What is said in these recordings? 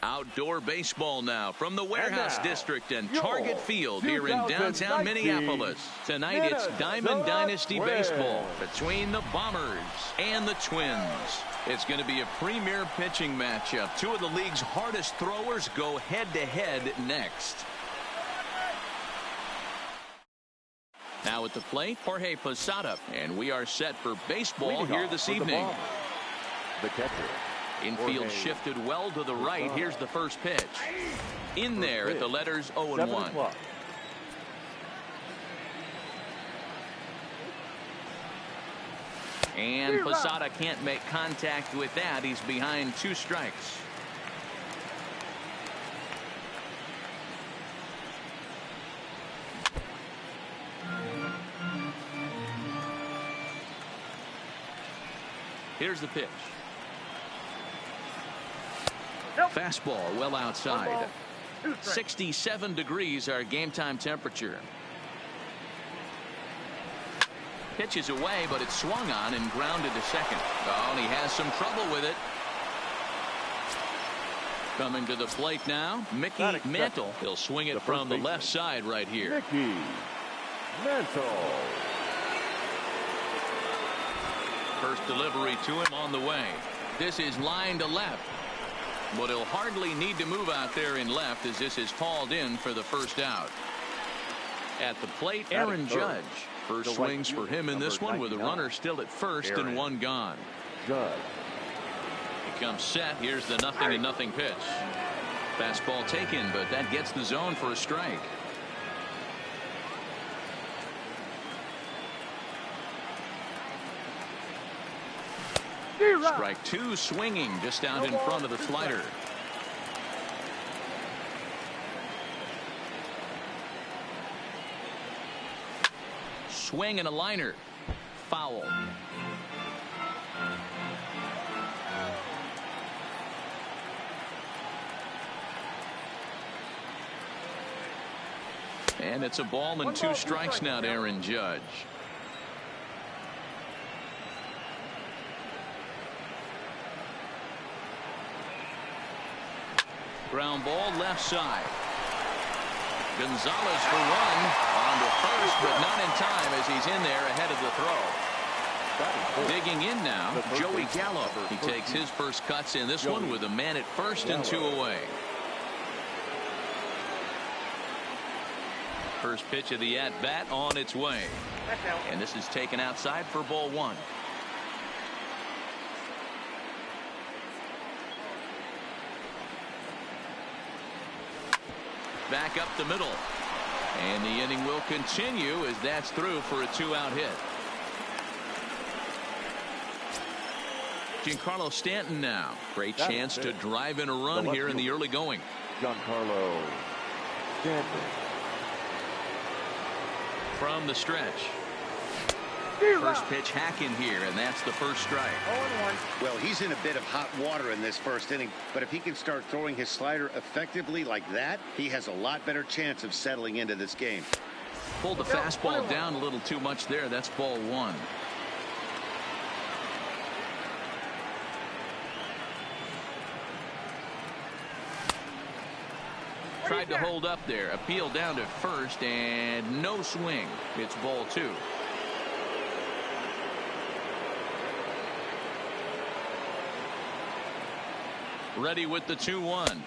Outdoor baseball now from the Warehouse District and Target Field here in downtown Minneapolis. Tonight it's Diamond Dynasty Baseball between the Bombers and the Twins. It's going to be a premier pitching matchup. Two of the league's hardest throwers go head-to-head next. Now at the plate, Jorge Posada, and we are set for baseball here this evening. The catcher. Infield shifted well to the right. Here's the first pitch. In there at the letters 0-1. And Posada can't make contact with that. He's behind 2 strikes. Here's the pitch. Fastball well outside. 67 degrees our game time temperature. Pitch is away, but it's swung on and grounded to second. Oh, and he has some trouble with it. Coming to the plate now, Mickey Mantle. He'll swing it from the left side right here. Mickey Mantle. First delivery to him on the way. This is line to left. But he'll hardly need to move out there in left as this is hauled in for the first out. At the plate, Aaron Judge. First swings for him in this one with a runner still at first and 1 gone. Judge. He comes set. Here's the 0-0 pitch. Fastball taken, but that gets the zone for a strike. Strike 2 swinging just out in front of the slider. Swing and a liner. Foul. And it's a ball and 2 strikes now to Aaron Judge. Ground ball left side. Gonzalez for 1 on to first, but not in time as he's in there ahead of the throw. Digging in now, Joey Gallo. He takes his first cuts in this one with a man at first and 2 away. First pitch of the at-bat on its way. And this is taken outside for ball 1. Back up the middle. And the inning will continue as that's through for a 2-out hit. Giancarlo Stanton now. Great chance to drive in a run here in the early going. Giancarlo Stanton. From the stretch. First pitch hacking here, and that's the first strike. 0-1. Well, he's in a bit of hot water in this first inning, but if he can start throwing his slider effectively like that, he has a lot better chance of settling into this game. Pulled the fastball down a little too much there. That's ball 1. Tried to hold up there. Appeal down to first, and no swing. It's ball 2. Ready with the 2-1.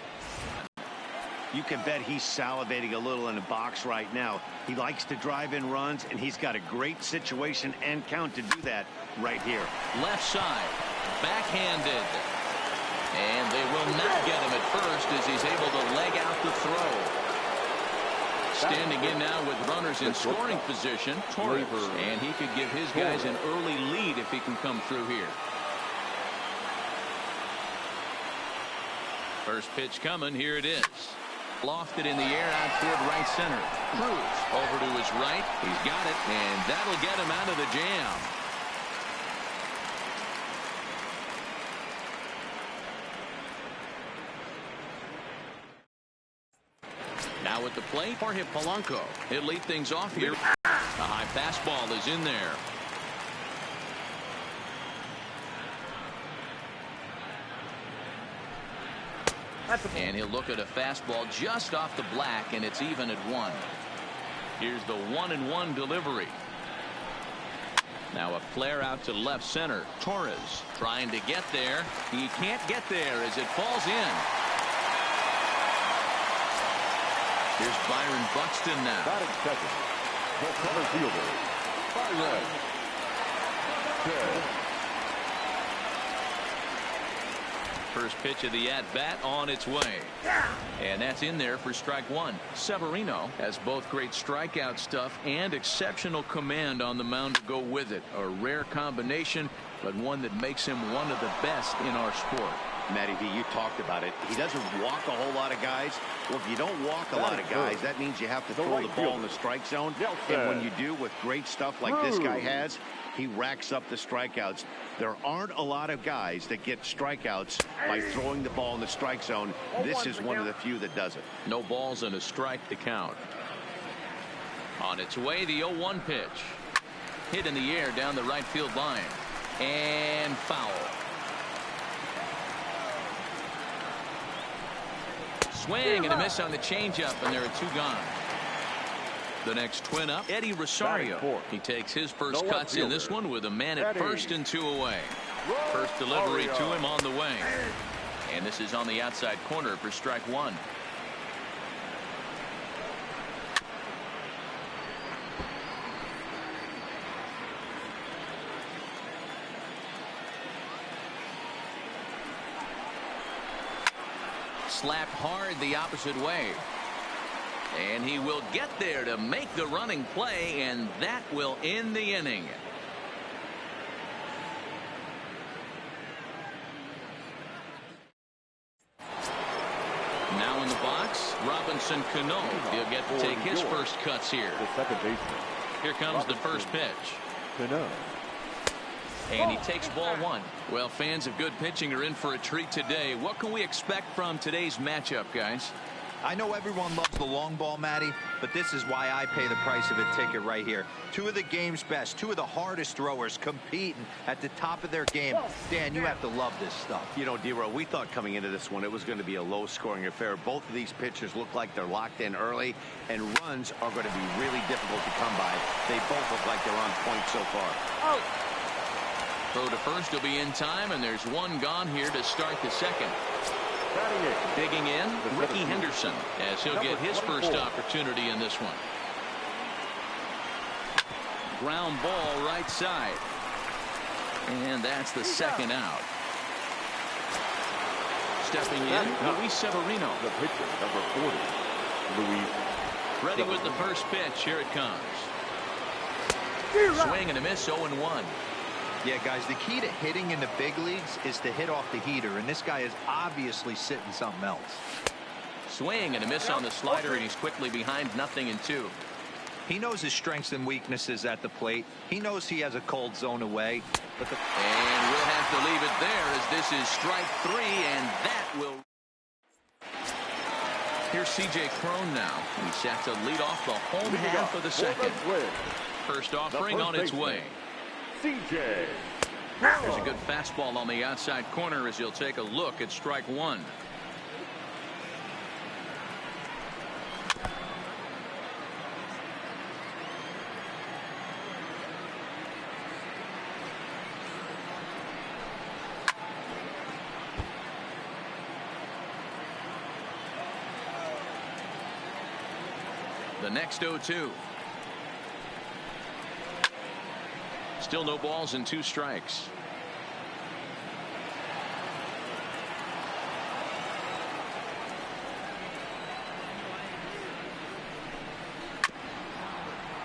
You can bet he's salivating a little in the box right now. He likes to drive in runs, and he's got a great situation and count to do that right here. Left side, backhanded. And they will not get him at first as he's able to leg out the throw. Standing in now with runners in scoring position, Torres. And he could give his guys an early lead if he can come through here. First pitch coming. Here it is. Lofted in the air out toward right center. Cruz over to his right. He's got it, and that'll get him out of the jam. Now at the plate, Jorge Polanco. He'll lead things off here. A high fastball is in there. And he'll look at a fastball just off the black, and it's even at 1. Here's the 1-1 delivery. Now a flare out to left center. Torres trying to get there. He can't get there as it falls in. Here's Byron Buxton now. Batting second, the center fielder, Byron. First pitch of the at-bat on its way. And that's in there for strike 1. Severino has both great strikeout stuff and exceptional command on the mound to go with it. A rare combination, but one that makes him one of the best in our sport. Matty V, you talked about it. He doesn't walk a whole lot of guys. Well, if you don't walk a lot of guys, that means you have to throw the ball in the strike zone. And when you do with great stuff like this guy has, he racks up the strikeouts. There aren't a lot of guys that get strikeouts by throwing the ball in the strike zone. This is one of the few that does it. No balls and a strike to count. On its way, the 0-1 pitch. Hit in the air down the right field line. And foul. Swing and a miss on the changeup, and there are 2 gone. The next twin up, Eddie Rosario. He takes his first cuts in this one with a man at first and 2 away. First delivery to him on the way. And this is on the outside corner for strike 1. Slapped hard the opposite way. And he will get there to make the running play, and that will end the inning. Now in the box, Robinson Cano. He'll get to take his first cuts here. The second baseman. Here comes the first pitch. Cano. And he takes ball 1. Well, fans of good pitching are in for a treat today. What can we expect from today's matchup, guys? I know everyone loves the long ball, Matty, but this is why I pay the price of a ticket right here. 2 of the game's best, 2 of the hardest throwers competing at the top of their game. Dan, you have to love this stuff. You know, D-Row, we thought coming into this one it was going to be a low-scoring affair. Both of these pitchers look like they're locked in early, and runs are going to be really difficult to come by. They both look like they're on point so far. Throw to first will be in time, and there's 1 gone here to start the second. Digging in, Ricky Henderson, as he'll get his first opportunity in this one. Ground ball right side. And that's the second out. Stepping in, Luis Severino. The pitcher, number 40, Luis. Ready with the first pitch. Here it comes. Swing and a miss, 0-1. Yeah, guys, the key to hitting in the big leagues is to hit off the heater, and this guy is obviously sitting something else. Swing and a miss on the slider, and he's quickly behind 0-2. He knows his strengths and weaknesses at the plate. He knows he has a cold zone away. And we'll have to leave it there as this is strike 3, and that will... Here's C.J. Cron now. He's set to lead off the home half of the second. First offering on its way. C.J. There's a good fastball on the outside corner as he'll take a look at strike 1. The next 0-2. Still no balls and 2 strikes.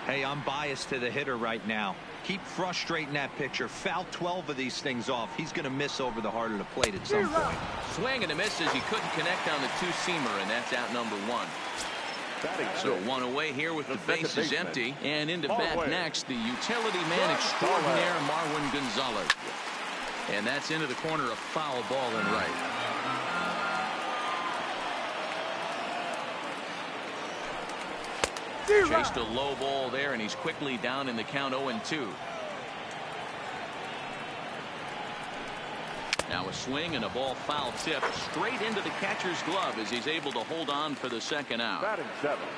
Hey, I'm biased to the hitter right now. Keep frustrating that pitcher. Foul 12 of these things off. He's going to miss over the heart of the plate at some point. Swing and a miss as he couldn't connect on the 2-seamer, and that's out number 1. So 1 away here with the bases empty, and into bat next, the utility man extraordinaire Marwin Gonzalez. And that's into the corner, a foul ball and right. Chased a low ball there, and he's quickly down in the count 0-2. Now a swing and a ball foul tip straight into the catcher's glove as he's able to hold on for the second out. Batting seventh.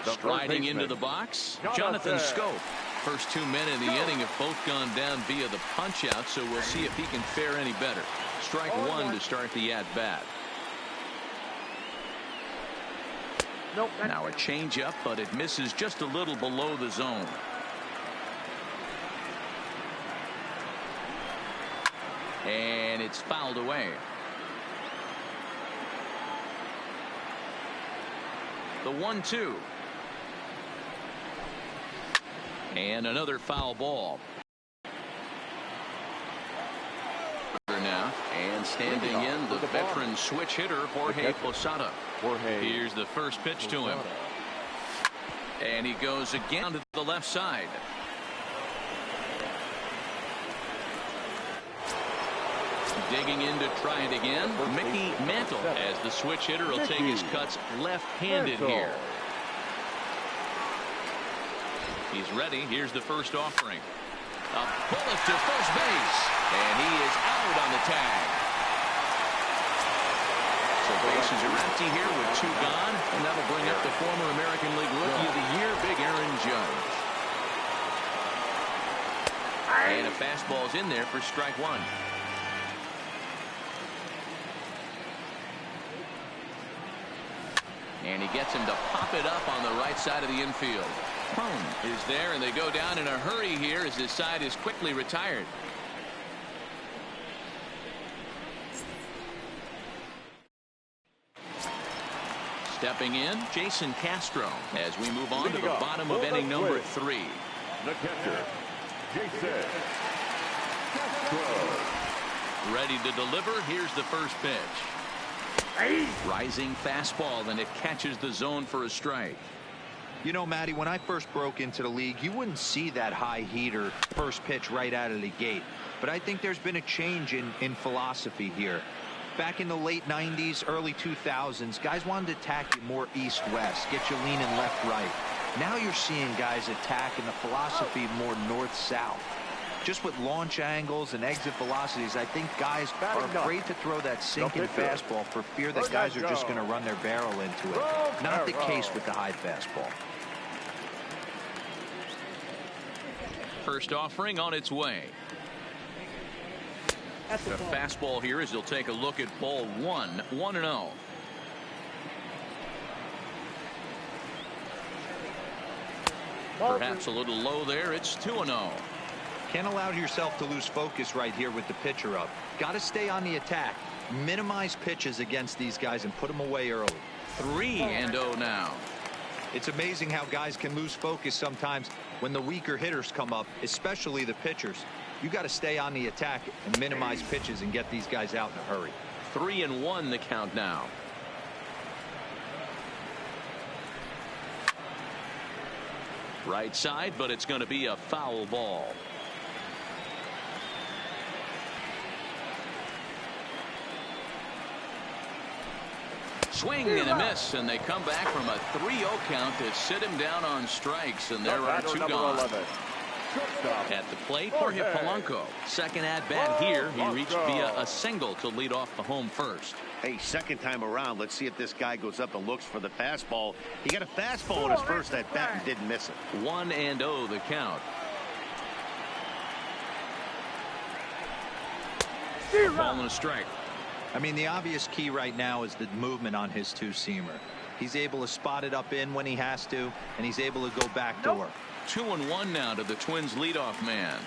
Striding into the box, Jonathan Schoop. First 2 men in the inning have both gone down via the punch out, so we'll see if he can fare any better. Strike one to start the at bat. Now a changeup, but it misses just a little below the zone. And it's fouled away. The 1-2. And another foul ball. Now, and standing in, the veteran switch hitter, Jorge Posada. Here's the first pitch to him. And he goes again to the left side. Digging in to try it again, Mickey Mantle, as the switch hitter will take his cuts left-handed here. He's ready. Here's the first offering. A bullet to first base, and he is out on the tag. So bases are empty here with 2 gone, and that'll bring up the former American League Rookie of the Year, Big Aaron Judge. And a fastball's in there for strike one. And he gets him to pop it up on the right side of the infield. Home is there, and they go down in a hurry here as his side is quickly retired. Stepping in, Jason Castro, as we move on to the bottom of inning number 3. The catcher, Jason Castro. Ready to deliver. Here's the first pitch. Rising fastball, and it catches the zone for a strike. You know, Matty, when I first broke into the league, you wouldn't see that high heater first pitch right out of the gate. But I think there's been a change in philosophy here. Back in the late 90s, early 2000s, guys wanted to attack you more east-west, get you leaning left-right. Now you're seeing guys attack in the philosophy more north-south. Just with launch angles and exit velocities, I think guys are afraid to throw that sinking fastball for fear that guys are just going to run their barrel into it. Not the case with the high fastball. First offering on its way. The fastball here as he'll take a look at ball 1, 1-0. Perhaps a little low there. It's 2-0. Can't allow yourself to lose focus right here with the pitcher up. Got to stay on the attack. Minimize pitches against these guys and put them away early. 3-0 now. It's amazing how guys can lose focus sometimes when the weaker hitters come up, especially the pitchers. You got to stay on the attack and minimize pitches and get these guys out in a hurry. 3-1 the count now. Right side, but it's going to be a foul ball. Swing and a miss, and they come back from a 3-0 count to sit him down on strikes, and there are 2 gone. At the plate, Jorge Polanco. Second at bat here. He reached via a single to lead off the home first. Hey, second time around, let's see if this guy goes up and looks for the fastball. He got a fastball on his first at bat and didn't miss it. 1-0 the count. Ball and a strike. I mean, the obvious key right now is the movement on his 2-seamer. He's able to spot it up in when he has to, and he's able to go backdoor. 2-1 now to the Twins leadoff man.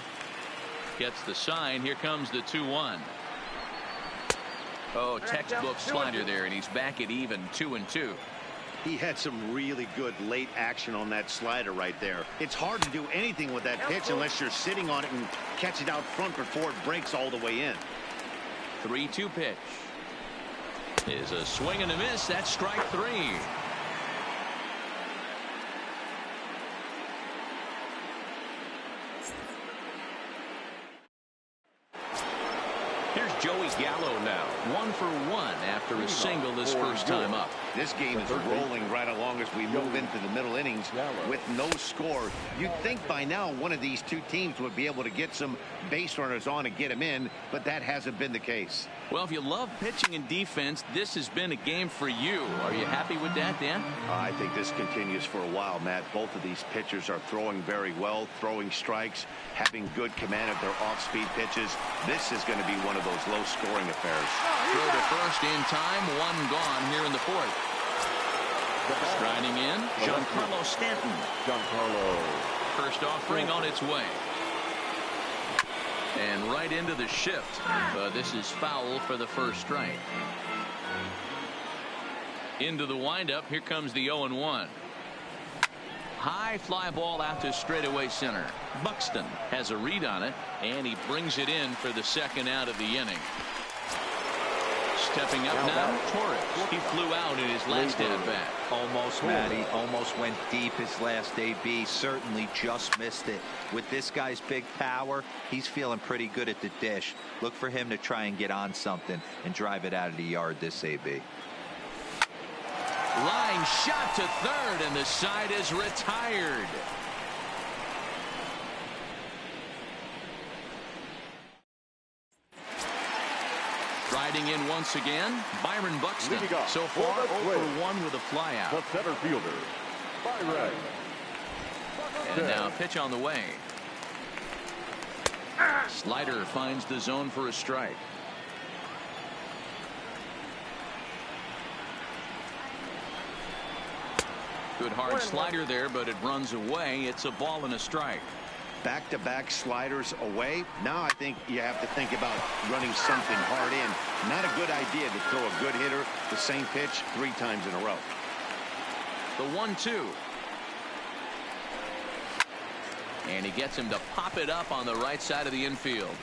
Gets the sign. Here comes the 2-1. Oh, textbook slider there, and he's back at even 2-2. He had some really good late action on that slider right there. It's hard to do anything with that pitch unless you're sitting on it and catch it out front before it breaks all the way in. 3-2 pitch is a swing and a miss. That's strike 3. Here's Joey Gallo now, 1 for 1 after a single this first time up. This game is rolling right along as we move into the middle innings with no score. You'd think by now one of these two teams would be able to get some base runners on and get them in, but that hasn't been the case. Well, if you love pitching and defense, this has been a game for you. Are you happy with that, Dan? I think this continues for a while, Matt. Both of these pitchers are throwing very well, throwing strikes, having good command of their off-speed pitches. This is going to be one of those low-scoring affairs. Throw to first in time, one gone here in the fourth. Striding in, Giancarlo Stanton. First offering on its way. And right into the shift. This is foul for the first strike. Into the windup. Here comes the 0-1. High fly ball out to straightaway center. Buxton has a read on it, and he brings it in for the second out of the inning. Stepping up now, Torres. He flew out in his last at-bat. Almost, Matty. Almost went deep his last AB. Certainly just missed it. With this guy's big power, he's feeling pretty good at the dish. Look for him to try and get on something and drive it out of the yard this AB. Line shot to third, and the side is retired. Riding in once again, Byron Buxton. So far, 0-for-1 with a flyout. The center fielder, Byron. And now pitch on the way. Slider finds the zone for a strike. Good hard slider there, but it runs away. It's a ball and a strike. Back-to-back sliders away. Now I think you have to think about running something hard in. Not a good idea to throw a good hitter the same pitch 3 times in a row. The 1-2. And he gets him to pop it up on the right side of the infield.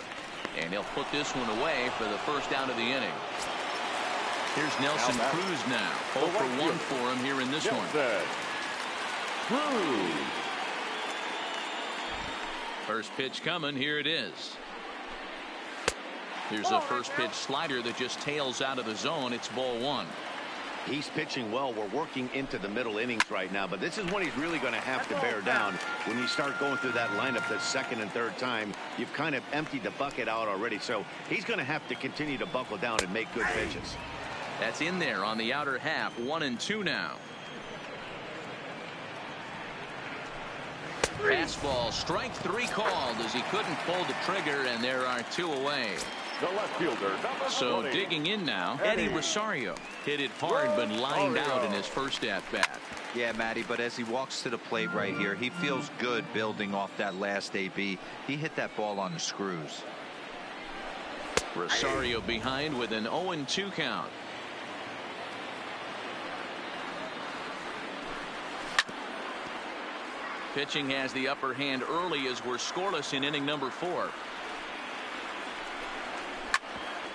And he'll put this one away for the first out of the inning. Here's Nelson Cruz now. 0-for-1 for him here in this one. First pitch coming. Here it is. Here's a first pitch slider that just tails out of the zone. It's ball 1. He's pitching well. We're working into the middle innings right now, but this is when he's really going to have to bear down. When you start going through that lineup the second and third time, you've kind of emptied the bucket out already. So he's going to have to continue to buckle down and make good pitches. That's in there on the outer half. 1-2 now. Fastball, strike 3 called as he couldn't pull the trigger, and there are 2 away. The left fielder, so digging in now, Eddie Rosario hit it hard but lined out in his first at-bat. Yeah, Matty, but as he walks to the plate right here, he feels good building off that last AB. He hit that ball on the screws. Rosario behind with an 0-2 count. Pitching has the upper hand early as we're scoreless in inning number 4.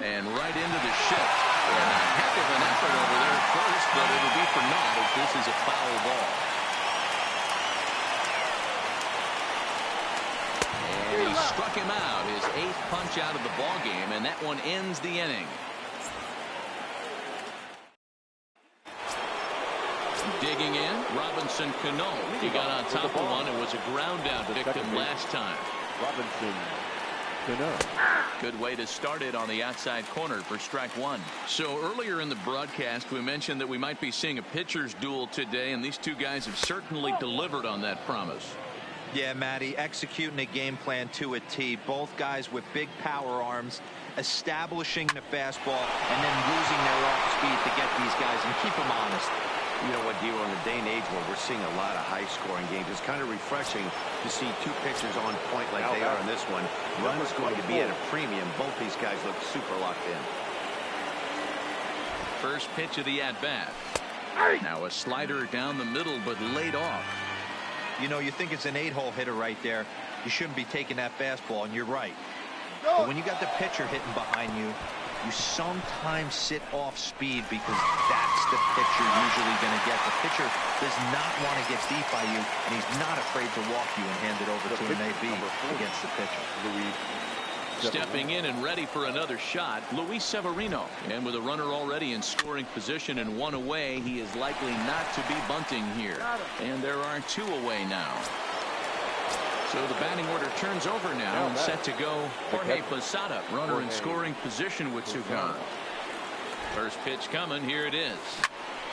And right into the shift. And a heck of an effort over there at first, but it'll be for naught as this is a foul ball. And he struck him out, his 8th punch out of the ball game, and that one ends the inning. Digging in, Robinson Cano. He got on top of one and was a ground out victim last time. Robinson Cano. Good way to start it on the outside corner for strike 1. So earlier in the broadcast, we mentioned that we might be seeing a pitcher's duel today, and these two guys have certainly delivered on that promise. Yeah, Matty, executing a game plan to a T. Both guys with big power arms, establishing the fastball, and then using their off speed to get these guys and keep them honest. You know what, Dio, in the day and age where we're seeing a lot of high-scoring games, it's kind of refreshing to see 2 pitchers on point like they are in this one. Runs going to be at a premium. Both these guys look super locked in. First pitch of the at-bat. Now a slider down the middle, but laid off. You know, you think it's an 8-hole hitter right there. You shouldn't be taking that fastball, and you're right. But when you got the pitcher hitting behind you, you sometimes sit off speed because that's the pitch you're usually going to get. The pitcher does not want to get deep by you, and he's not afraid to walk you and hand it over to an AB against the pitcher. Stepping in and ready for another shot, Luis Severino. And with a runner already in scoring position and one away, he is likely not to be bunting here. And there are two away now. So the batting order turns over now and set to go Jorge Posada, runner in scoring position with two gone. First pitch coming. Here it is.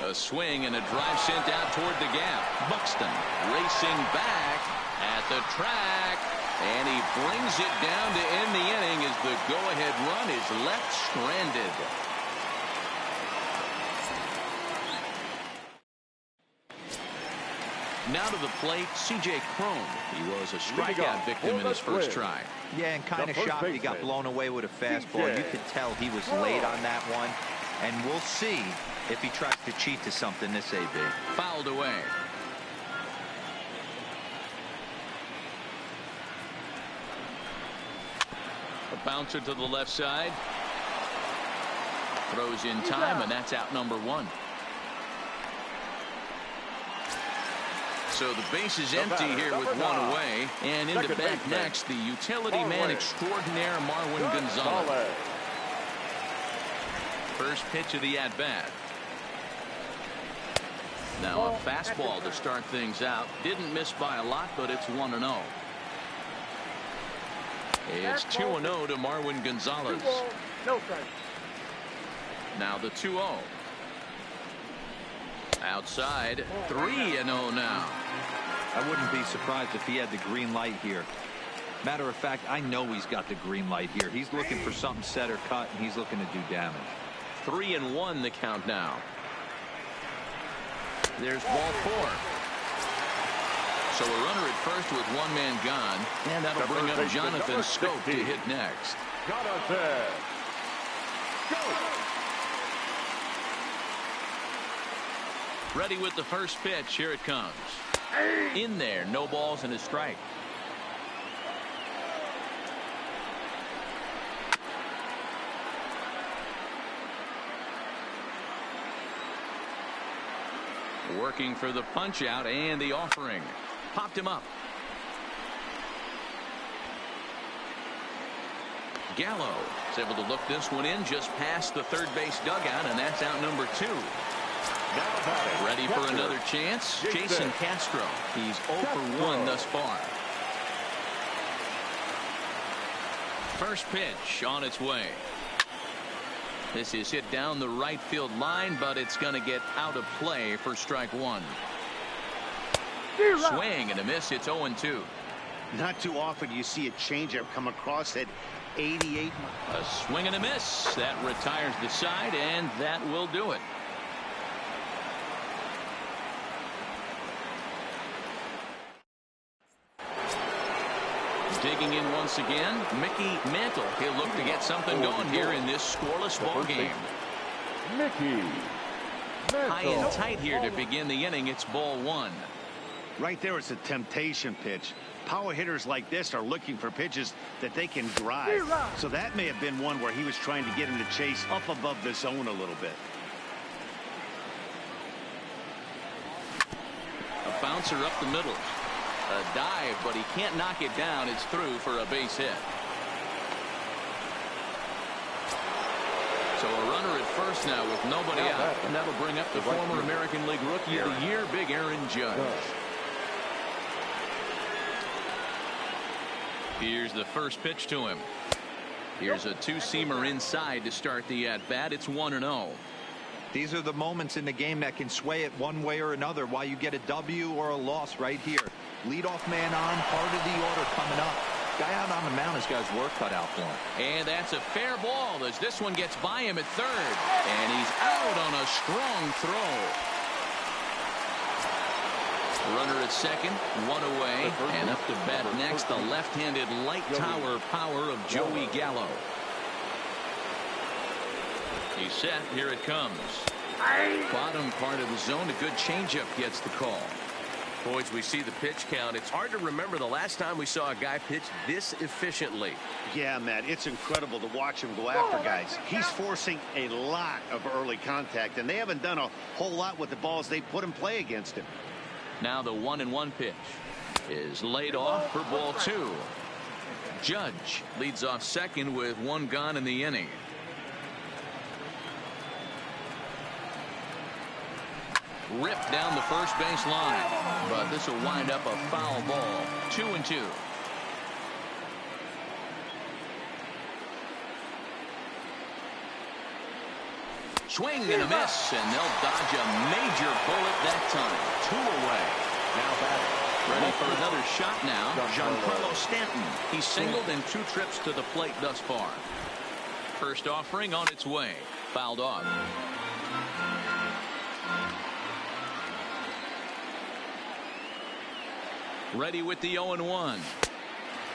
A swing and a drive sent out toward the gap. Buxton racing back at the track, and he brings it down to end the inning as the go-ahead run is left stranded. Now to the plate, C.J. Cron. He was a strikeout victim in his first try. Yeah, and kind of shocked he got blown away with a fastball. You could tell he was late on that one. And we'll see if he tries to cheat to something this AB. Fouled away. A bouncer to the left side. Throws in time, and that's out number one. So the base is empty here with one away. And in the bat next, the utility man extraordinaire, Marwin Gonzalez. First pitch of the at-bat. Now a fastball to start things out. Didn't miss by a lot, but it's 1-0. It's 2-0 to Marwin Gonzalez. Now the 2-0. Outside, 3-0 now. I wouldn't be surprised if he had the green light here. Matter of fact, I know he's got the green light here. He's looking for something set or cut, and he's looking to do damage. 3-1 the count now. There's ball four. So a runner at first with one man gone, and that'll bring up Jonathan Scope to hit next. Ready with the first pitch. Here it comes. In there, no balls and a strike. Working for the punch out and the offering. Popped him up. Gallo is able to look this one in just past the third base dugout, and that's out number two. Ready for another chance. Jason Castro. He's 0 for 1 thus far. First pitch on its way. This is hit down the right field line, but it's going to get out of play for strike one. Swing and a miss. It's 0-2. Not too often you see a changeup come across at 88. A swing and a miss. That retires the side, and that will do it. Digging in once again, Mickey Mantle. He'll look to get something going here in this scoreless ball game. High and tight here to begin the inning. It's ball one. Right there, it's a temptation pitch. Power hitters like this are looking for pitches that they can drive. So that may have been one where he was trying to get him to chase up above the zone a little bit. A bouncer up the middle. A dive, but he can't knock it down. It's through for a base hit. So a runner at first now with nobody out. And that'll bring up the former American League Rookie of the Year, Big Aaron Judge. Here's the first pitch to him. Here's a two-seamer inside to start the at-bat. It's 1-0. These are the moments in the game that can sway it one way or another, why you get a W or a loss right here. Leadoff man on, part of the order coming up. Guy out on the mound has got his work cut out for him. And that's a fair ball as this one gets by him at third. And he's out on a strong throw. Runner at second, one away. And up to bat next, the left-handed light tower power of Joey Gallo. He's set. Here it comes. Bottom part of the zone. A good changeup gets the call. Boys, we see the pitch count. It's hard to remember the last time we saw a guy pitch this efficiently. Yeah, Matt, it's incredible to watch him go after guys. He's forcing a lot of early contact, and they haven't done a whole lot with the balls they put in play against him. Now the 1-1 pitch is laid off for ball two. Judge leads off second with one gone in the inning. Ripped down the first base line, but this will wind up a foul ball. 2-2. Swing and a miss, and they'll dodge a major bullet that time. 2 away. Now batting. Ready for another shot now. Giancarlo Stanton. He's singled in 2 trips to the plate thus far. First offering on its way. Fouled off. Ready with the 0-1.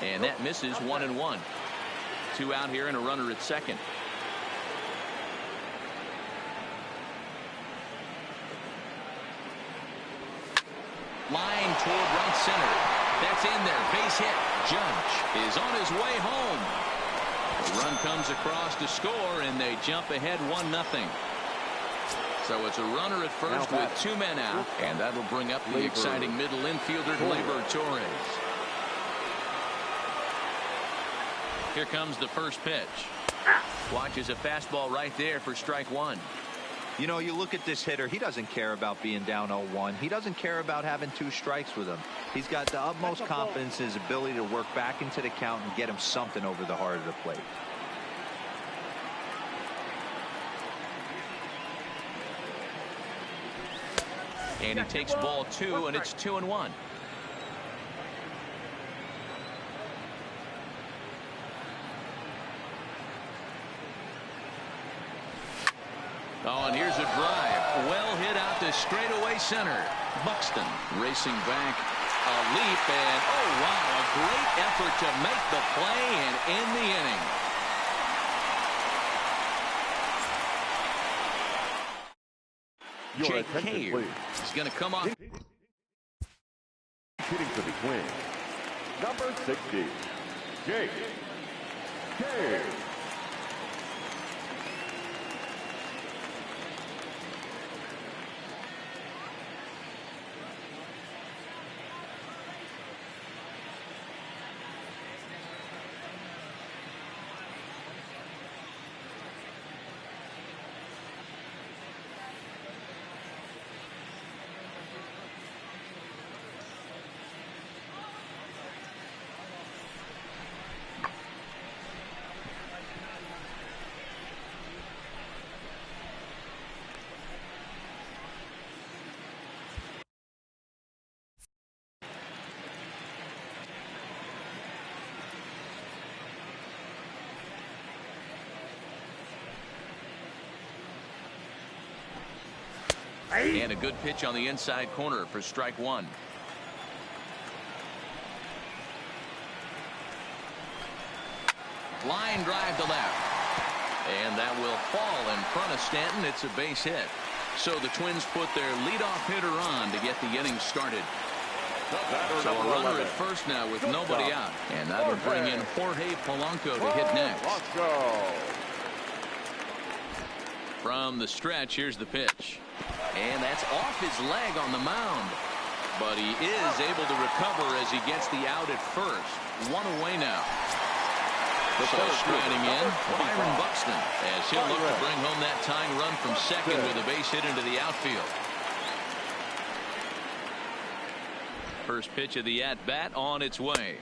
And that misses. 1-1. 2 out here and a runner at second. Line toward right center. That's in there. Base hit. Judge is on his way home. The run comes across to score, and they jump ahead 1-0. So it's a runner at first with 2 men out, and that'll bring up the exciting middle infielder, Gleyber Torres. Here comes the first pitch. Watches a fastball right there for strike 1. You know, you look at this hitter, he doesn't care about being down 0-1. He doesn't care about having 2 strikes with him. He's got the utmost confidence in his ability to work back into the count and get him something over the heart of the plate. And he takes ball 2, and it's 2-1. Oh, and here's a drive. Well hit out to straightaway center. Buxton racing back. A leap, and oh, wow, a great effort to make the play and end the inning. Jake Cave is going to come off. Hitting for the Twins, number 60, Jake Cave. And a good pitch on the inside corner for strike 1. Line drive to left. And that will fall in front of Stanton. It's a base hit. So the Twins put their leadoff hitter on to get the inning started. So a runner at first now with nobody out. And that will bring in Jorge Polanco to hit next. From the stretch, here's the pitch. And that's off his leg on the mound. But he is able to recover as he gets the out at first. 1 away now. So striding in, Byron Buxton, as he'll look to bring home that tying run from second with a base hit into the outfield. First pitch of the at-bat on its way.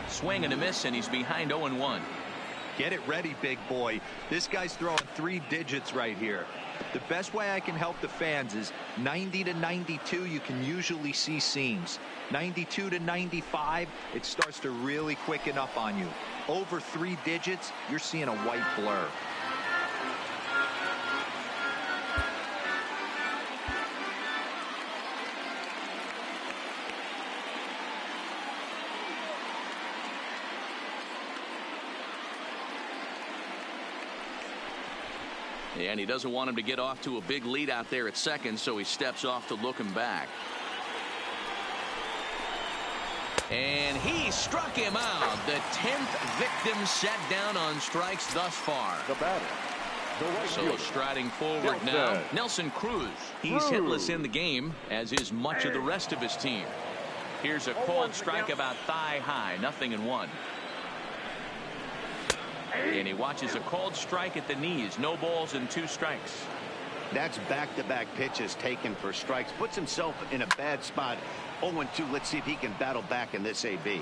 Swing and a miss, and he's behind 0-1. Get it ready, big boy. This guy's throwing 3 digits right here. The best way I can help the fans is 90 to 92, you can usually see seams. 92 to 95, it starts to really quicken up on you. Over 3 digits, you're seeing a white blur. And he doesn't want him to get off to a big lead out there at second, so he steps off to look him back. And he struck him out. The 10th victim set down on strikes thus far. The batter, the right so fielder, striding forward now, Nelson Cruz. He's hitless in the game, as is much of the rest of his team. Here's a cold strike about thigh high, 0-1. And he watches a called strike at the knees. No balls and 2 strikes. That's back-to-back pitches taken for strikes. Puts himself in a bad spot. 0-2. Let's see if he can battle back in this AB.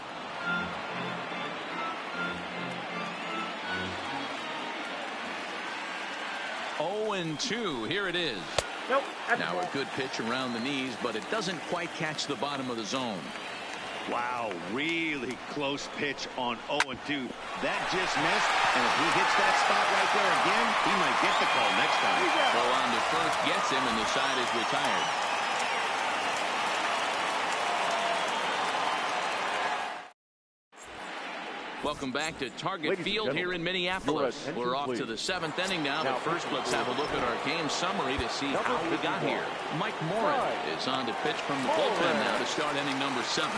Oh, and 2. Here it is. Nope. Now a good pitch around the knees, but it doesn't quite catch the bottom of the zone. Wow, really close pitch on 0-2. That just missed, and if he hits that spot right there again, he might get the call next time. Go on to first, gets him, and the side is retired. Welcome back to Target Field here in Minneapolis. We're off to the 7th inning now, but first let's have a look at our game summary to see how we got here. Mike Morin is on to pitch from the bullpen now to start inning number 7.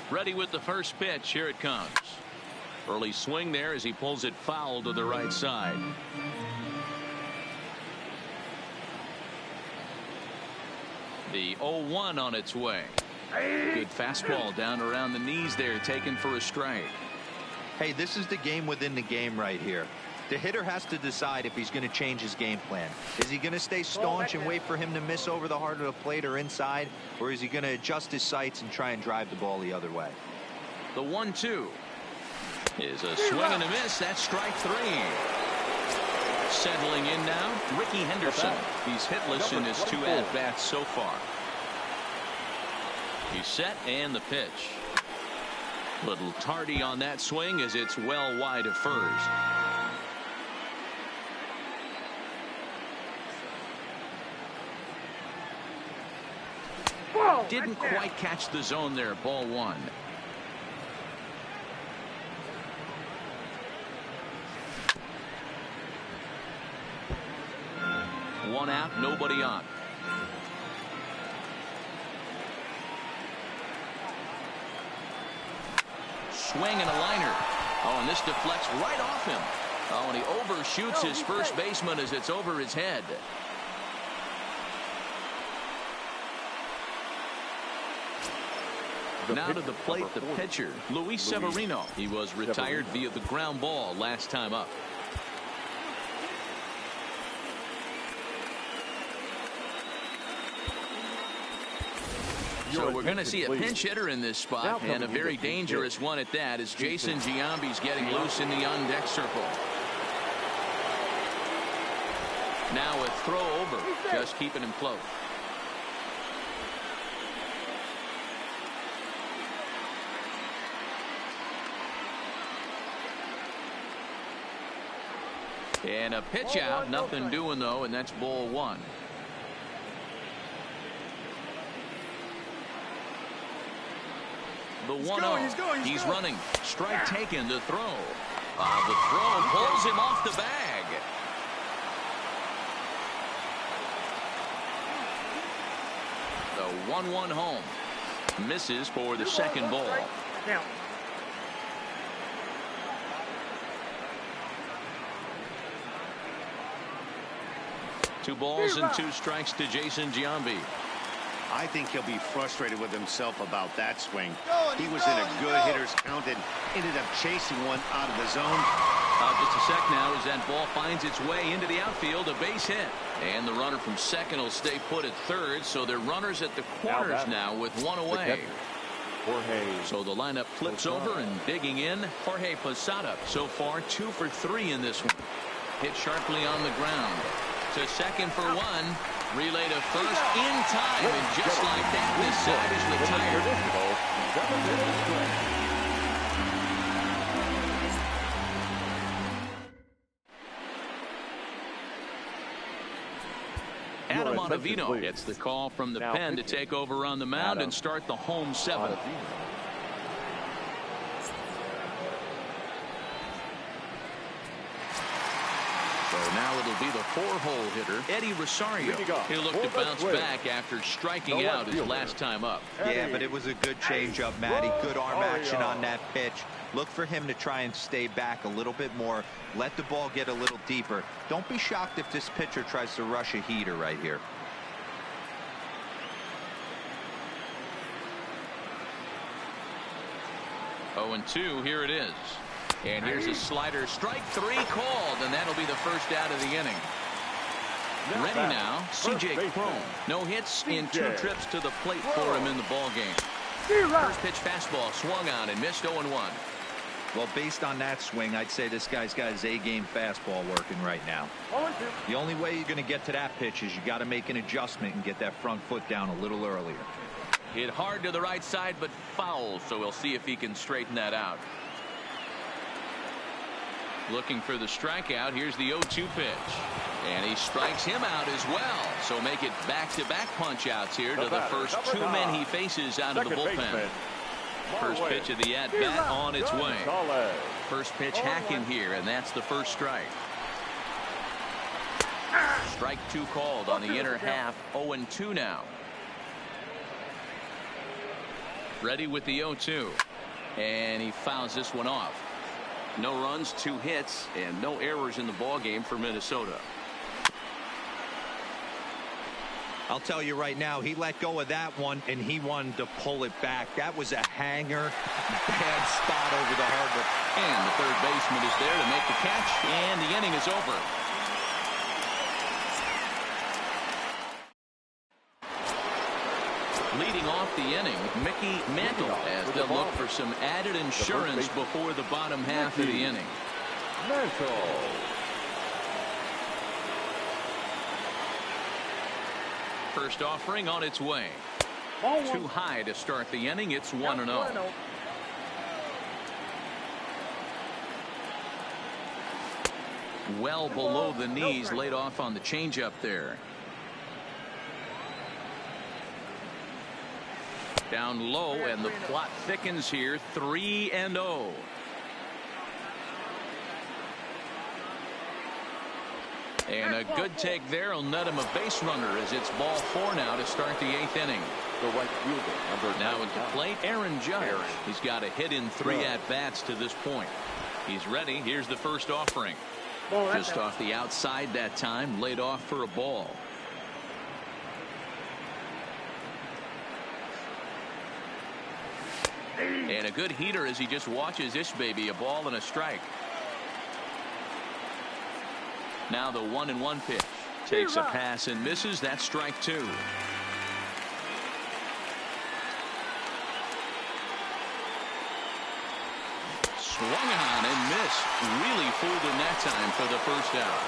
Ready with the first pitch. Here it comes. Early swing there as he pulls it foul to the right side. The 0-1 on its way. Good fastball down around the knees there, taken for a strike. Hey, this is the game within the game right here. The hitter has to decide if he's going to change his game plan. Is he going to stay staunch and wait for him to miss over the heart of the plate or inside, or is he going to adjust his sights and try and drive the ball the other way? The 1-2 is a swing and a miss. That's strike 3. Settling in now, Ricky Henderson. He's hitless in his 2 at-bats so far. He's set, and the pitch. Little tardy on that swing as it's well wide of first. Didn't quite catch the zone there. Ball 1. One out, nobody on. Swing and a liner. Oh, and this deflects right off him. Oh, and he overshoots his first baseman as it's over his head. Now to the plate, the pitcher, Luis Severino. He was retired via the ground ball last time up. So we're going to see a pinch hitter in this spot, and a very dangerous one at that, as Jason Giambi's getting loose in the on-deck circle. Now a throw over, just keeping him close. And a pitch out, nothing doing though, and that's ball 1. The 1-0. He's running. Strike taken. The throw. The throw pulls him off the bag. The 1-1 home. Misses for the second ball. Now. 2 balls and 2 strikes to Jason Giambi. I think he'll be frustrated with himself about that swing. He was in a good hitter's count and ended up chasing one out of the zone. Just a sec now as that ball finds its way into the outfield. A base hit. And the runner from second will stay put at third. So they're runners at the corners now with 1 away. So the lineup flips over and digging in. Jorge Posada so far 2 for 3 in this one. Hit sharply on the ground. To second for 1. Relay to first in time, and just like that, this side is retired. Adam Ottavino gets the call from the pen to take over on the mound and start the home 7th. Now it'll be the 4-hole hitter, Eddie Rosario. He'll look to bounce back after striking out his last time up. Yeah, but it was a good changeup, Matty. Good arm action on that pitch. Look for him to try and stay back a little bit more. Let the ball get a little deeper. Don't be shocked if this pitcher tries to rush a heater right here. Oh, and 2, here it is. And here's a slider, strike 3 called, and that'll be the first out of the inning. Ready now, C.J. Cron. No hits in 2 trips to the plate for him in the ball game. First pitch fastball swung on and missed 0-1. Well, based on that swing, I'd say this guy's got his A-game fastball working right now. The only way you're going to get to that pitch is you got to make an adjustment and get that front foot down a little earlier. Hit hard to the right side, but foul, so we'll see if he can straighten that out. Looking for the strikeout. Here's the 0-2 pitch. And he strikes him out as well. So make it back-to-back punch-outs here to the first 2 men he faces out of the bullpen. First pitch of the at-bat on its way. First pitch hacking here, and that's the first strike. Strike 2 called on the inner half. 0-2 now. Ready with the 0-2. And he fouls this one off. No runs, 2 hits, and no errors in the ball game for Minnesota. I'll tell you right now, he let go of that one, and he wanted to pull it back. That was a hanger. Bad spot over the harbor. And the third baseman is there to make the catch, and the inning is over. Leading off the inning, Mickey Mantle as they look for some added insurance before the bottom half of the inning. First offering on its way. Too high to start the inning. It's 1-0. Well below the knees, laid off on the changeup there. Down low, and the plot thickens here. 3-0. And a good take there will net him a base runner as it's ball 4 now to start the 8th inning. The right fielder, number now at the plate, Aaron Judge. He's got a hit in 3 at-bats to this point. He's ready. Here's the first offering. Just off the outside that time, laid off for a ball. And a good heater as he just watches this baby. A ball and a strike. Now the 1-1 pitch. Takes a pass and misses. That's strike 2. Swung on and missed. Really fooled him that time for the first out.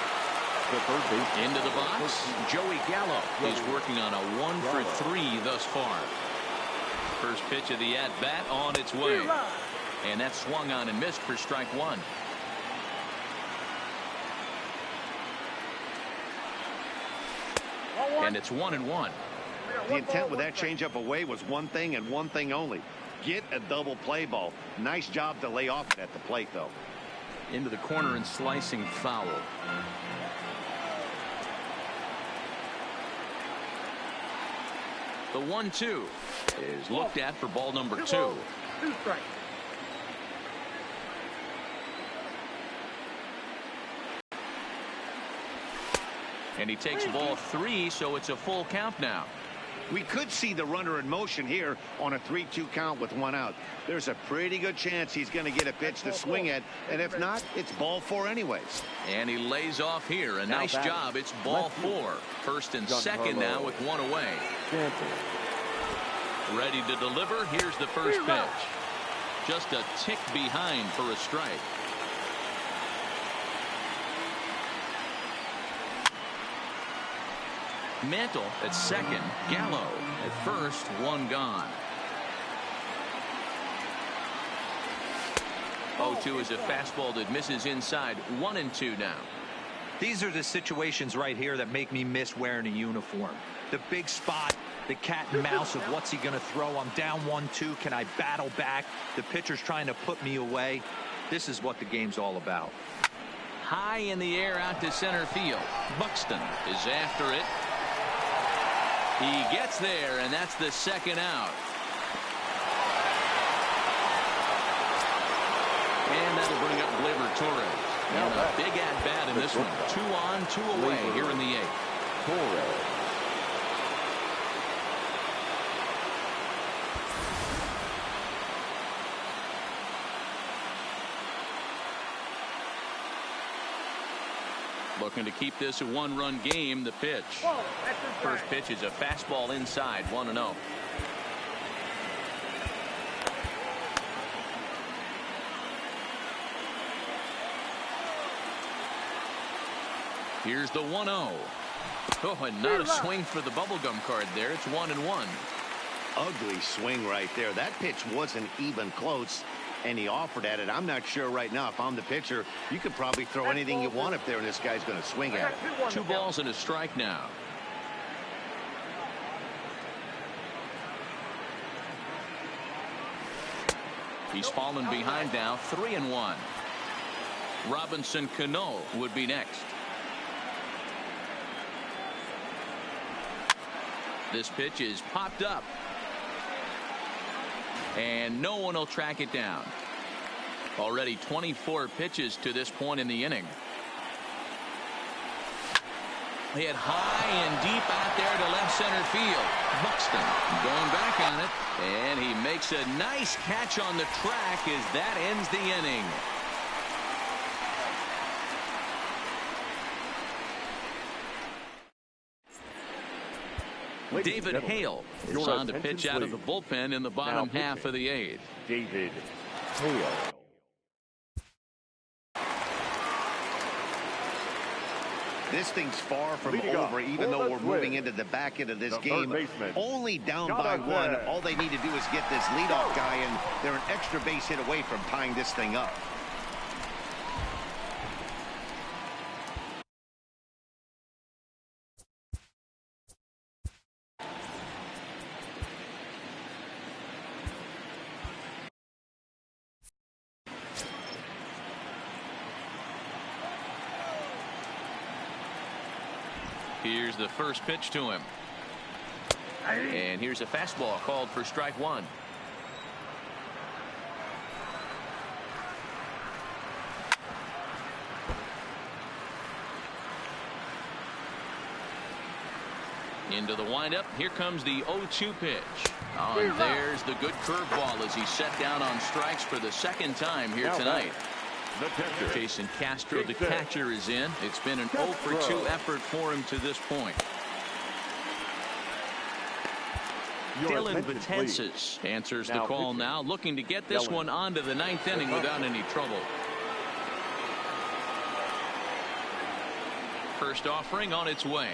Into the box, Joey Gallo is working on a 1-for-3 thus far. First pitch of the at-bat on its way. And that swung on and missed for strike 1. And it's 1-1. The intent with that changeup away was one thing and one thing only. Get a double play ball. Nice job to lay off it at the plate, though. Into the corner and slicing foul. The 1-2 is looked at for ball number 2. 2 strikes. And he takes ball 3, so it's a full count now. We could see the runner in motion here on a 3-2 count with 1 out. There's a pretty good chance he's going to get a pitch to swing at, and if not, it's ball 4 anyways. And he lays off here. A nice job. It's ball 4. First and second now with 1 away. Ready to deliver. Here's the first pitch. Just a tick behind for a strike. Mantle at second. Gallo at first. 1 gone. 0-2 is a fastball that misses inside. 1-2 now. These are the situations right here that make me miss wearing a uniform. The big spot, the cat and mouse of what's he going to throw. I'm down 1-2. Can I battle back? The pitcher's trying to put me away. This is what the game's all about. High in the air out to center field. Buxton is after it. He gets there, and that's the second out. And that'll bring up Gleyber Torres. And a big at-bat in this one. 2 on, 2 away here in the 8th. Torres. Looking to keep this a 1-run game. The pitch. First pitch is a fastball inside. 1-0. Here's the 1-0. Oh, and not a swing for the bubblegum card there. It's 1-1. Ugly swing right there. That pitch wasn't even close, and he offered at it. I'm not sure right now if I'm the pitcher. You could probably throw anything you want up there, and this guy's going to swing at it. 2 balls and a strike now. He's fallen behind now. 3-1. Robinson Cano would be next. This pitch is popped up. And no one will track it down. Already 24 pitches to this point in the inning. Hit high and deep out there to left center field. Buxton going back on it. And he makes a nice catch on the track as that ends the inning. David Hale is on to pitch out of the bullpen in the bottom half of the 8th. David Hale. This thing's far from over, even though we're moving into the back end of this game. Only down by 1. All they need to do is get this leadoff guy, and they're an extra base hit away from tying this thing up. Here's the first pitch to him. And here's a fastball called for strike 1. Into the windup. Here comes the 0-2 pitch. Oh, and there's the good curveball as he's set down on strikes for the 2nd time here tonight. Jason Castro, the catcher, is in. It's been an 0-for-2 effort for him to this point. Dylan Betances answers the call now, looking to get this one onto the 9th inning without any trouble. First offering on its way.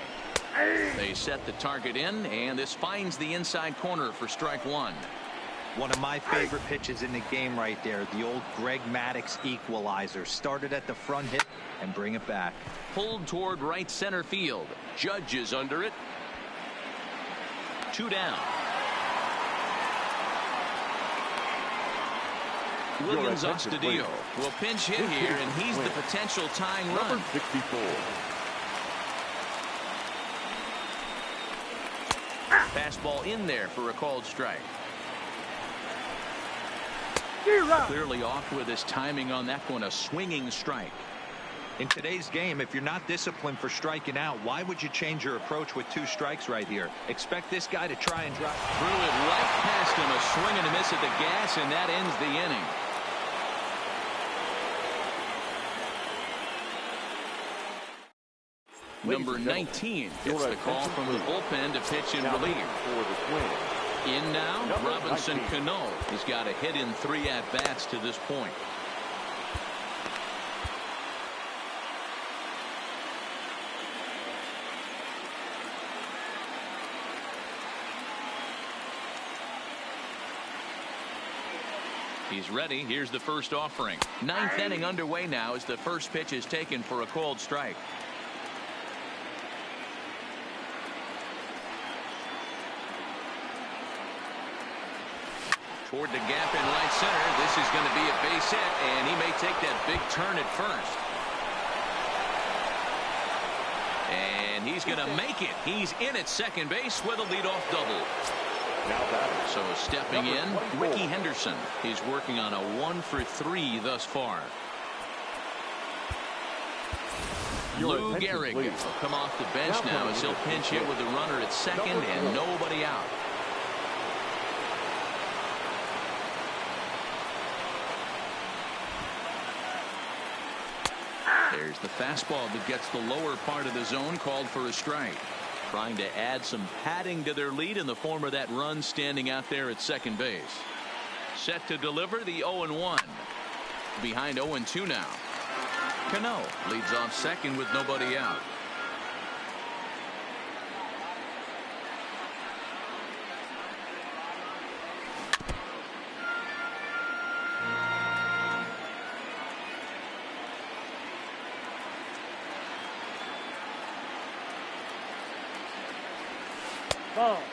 They set the target in, and this finds the inside corner for strike 1. One of my favorite pitches in the game right there. The old Greg Maddux equalizer. Started at the front hip and bring it back. Pulled toward right center field. Judge is under it. 2 down. Williams Astudillo will pinch hit here, and he's the potential tying run. Number 64. Fastball in there for a called strike. Clearly off with his timing on that one. A swinging strike. In today's game, if you're not disciplined for striking out, why would you change your approach with 2 strikes right here? Expect this guy to try and drive. Threw it right past him. A swing and a miss at the gas, and that ends the inning. Number 19 gets the call from the bullpen to pitch in relief. In now, Robinson Cano. He's got a hit in 3 at-bats to this point. He's ready. Here's the first offering. 9th inning underway now as the first pitch is taken for a called strike. Toward the gap in right center. This is going to be a base hit, and he may take that big turn at first. And he's going to make it. He's in at second base with a leadoff double. So stepping in, Ricky Henderson. He's working on a 1-for-3 thus far. Lou Gehrig will come off the bench now as he'll pinch hit with the runner at second and nobody out. There's the fastball that gets the lower part of the zone, called for a strike. Trying to add some padding to their lead in the form of that run standing out there at second base. Set to deliver the 0-1. Behind 0-2 now. Cano leads off second with nobody out.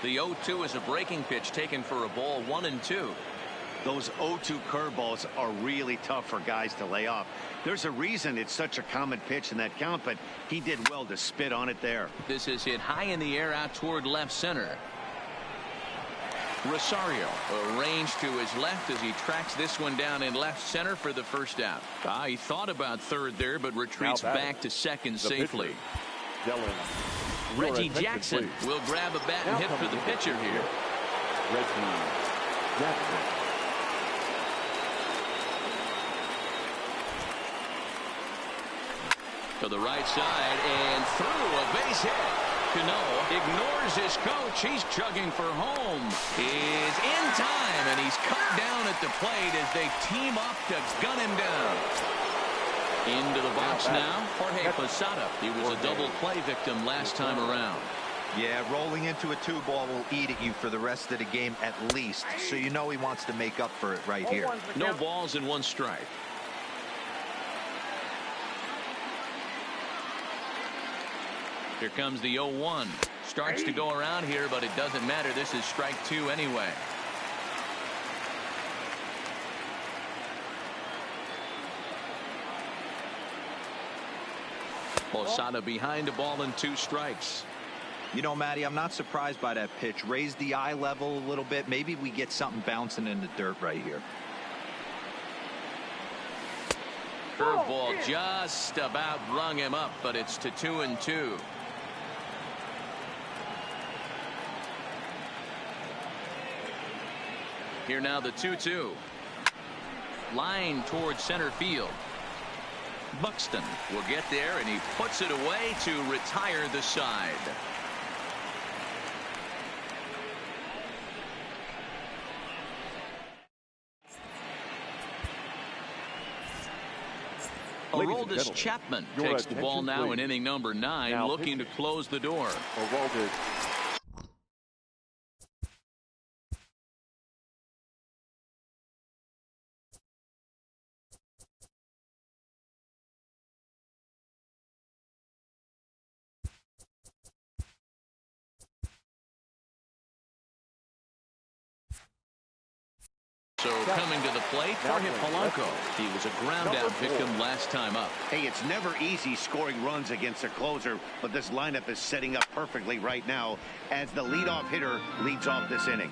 The 0-2 is a breaking pitch taken for a ball, 1-2. Those 0-2 curveballs are really tough for guys to lay off. There's a reason it's such a common pitch in that count, but he did well to spit on it there. This is hit high in the air out toward left center. Rosario arranged to his left as he tracks this one down in left center for the first out. He thought about third there, but retreats back to second safely. Reggie Jackson will grab a bat and hit for the pitcher here. Reggie Jackson. To the right side and through a base hit. Cano ignores his coach. He's chugging for home. Is in time, and he's cut down at the plate as they team up to gun him down. Into the box now, Jorge Posada. He was a double play victim last time around. Yeah, rolling into a 2-ball will eat at you for the rest of the game at least. So you know he wants to make up for it right here. No balls and 1 strike. Here comes the 0-1. Starts to go around here, but it doesn't matter. This is strike 2 anyway. Posada behind, a ball and 2 strikes. You know, Matty, I'm not surprised by that pitch. Raise the eye level a little bit. Maybe we get something bouncing in the dirt right here. Curveball just about rung him up, but it's to 2-2. Here now the 2-2. Line towards center field. Buxton will get there, and he puts it away to retire the side. Aroldis Chapman takes the ball now in inning number 9, looking to close the door. So coming to the plate, Jorge Polanco. He was a ground-out victim last time up. Hey, it's never easy scoring runs against a closer, but this lineup is setting up perfectly right now as the leadoff hitter leads off this inning.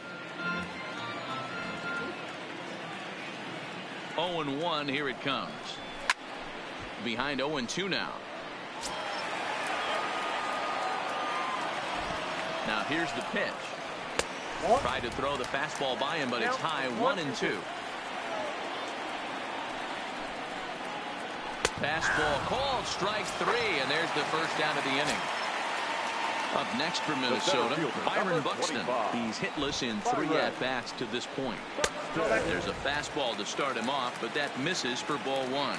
0-1, here it comes. Behind 0-2 now. Now here's the pitch. Tried to throw the fastball by him, but it's high, 1-2. Fastball called, strike 3, and there's the first out of the inning. Up next for Minnesota, Byron Buxton. He's hitless in 3 at-bats to this point. There's a fastball to start him off, but that misses for ball 1.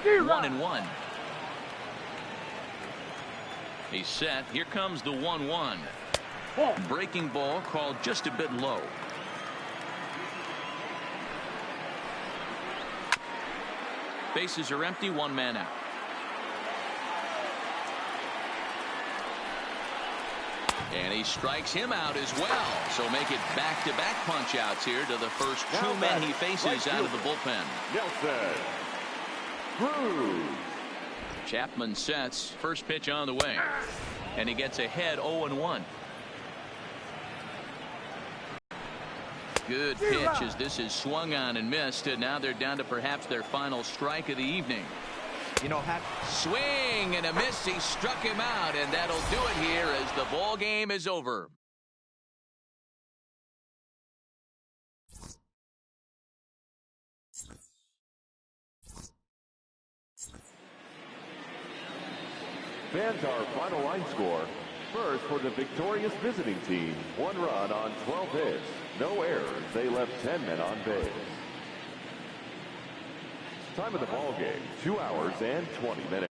1-1. He's set. Here comes the 1-1. Breaking ball called just a bit low. Bases are empty, 1 man out. And he strikes him out as well. So make it back-to-back punch-outs here to the first 2 men he faces out of the bullpen. Chapman sets. First pitch on the way. And he gets ahead 0-1. good pitch as this is swung on and missed, and now they're down to perhaps their final strike of the evening. You know, swing and a miss. He struck him out, and that'll do it here as the ball game is over. Fans, our final line score. First, for the victorious visiting team, 1 run on 12 hits. No errors. They left 10 men on base. Time of the ball game, 2 hours and 20 minutes.